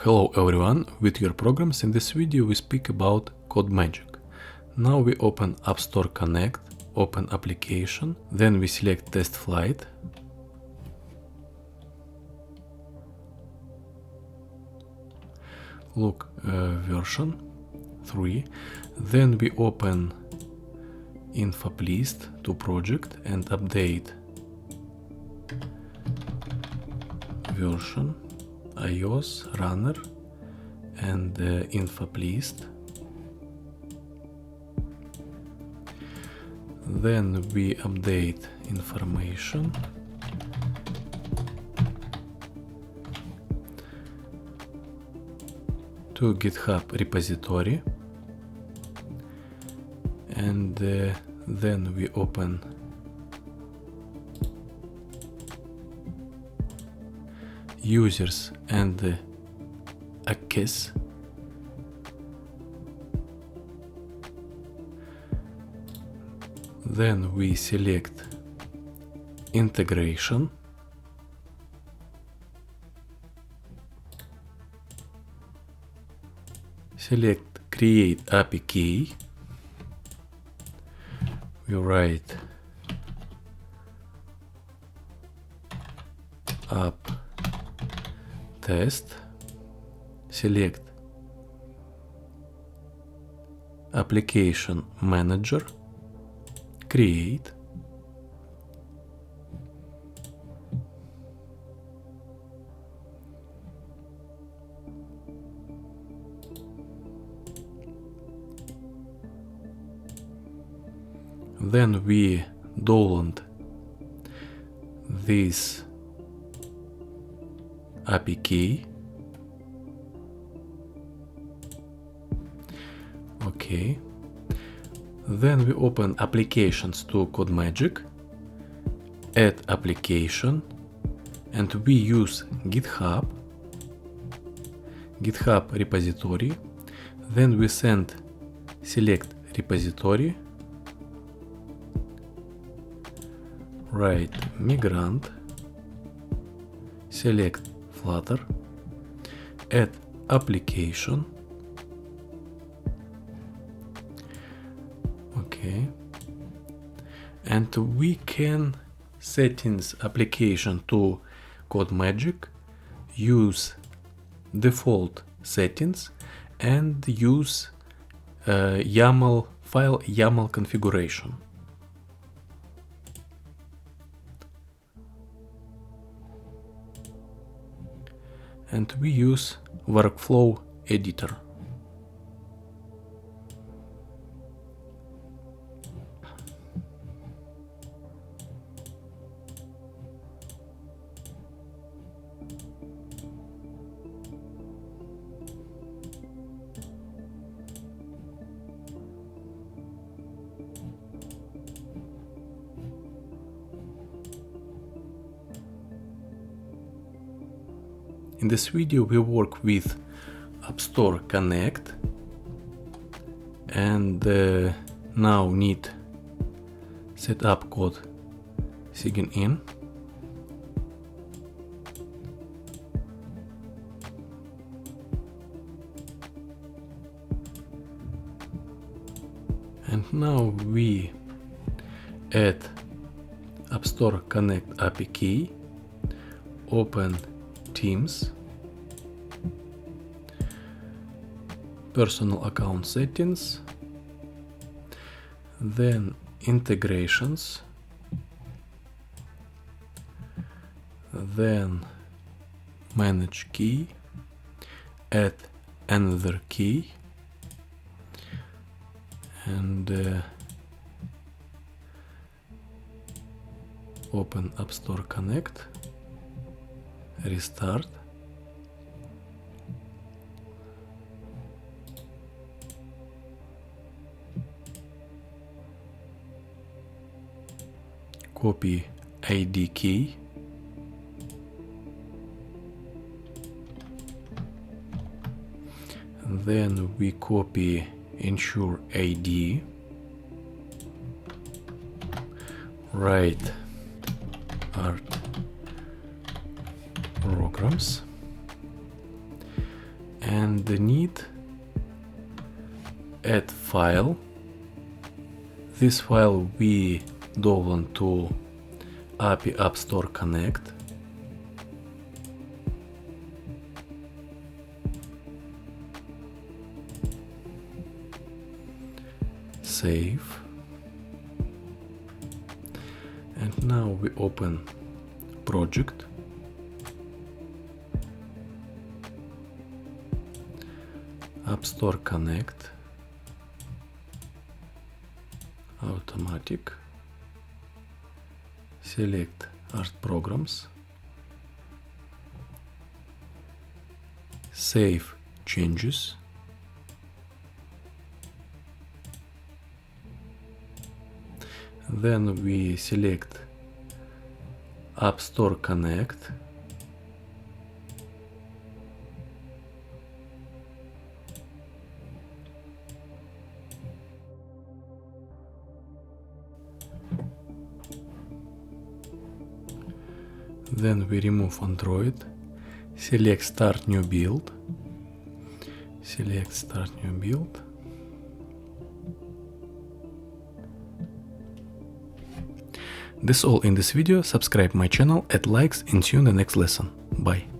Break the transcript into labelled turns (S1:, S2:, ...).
S1: Hello everyone, with your programs. In this video we speak about Codemagic. Now we open AppStore Connect, open application, then we select test flight. Look version 3. Then we open info list to project and update version, iOS, runner and info list. Then we update information. To GitHub repository, and then we open users and access. Then we select integration. Select create API key. We write app test. Select application manager. Create. Then we download this API key. Okay. Then we open applications to Codemagic, add application, and we use GitHub repository. Then we select repository, write migrant, select Flutter, add application. Okay, and we can settings application to Codemagic, use default settings, and use YAML file YAML configuration. And we use workflow editor. In this video we work with AppStore Connect, and now need set up code sign in. And now we add AppStore Connect API key, open Teams, personal account settings, then integrations, then manage key, add another key, and open AppStore Connect. Restart. Copy ID key. Then we copy ensure ID. Write art programs, and need add file. This file we download to API AppStore Connect. Save. And now we open project. AppStore Connect. Automatic. Select Art Programs. Save changes. Then we select AppStore Connect. Then we remove Android. Select Start New Build. Select Start New Build. That's all in this video. Subscribe my channel, add likes, and see you in the next lesson. Bye.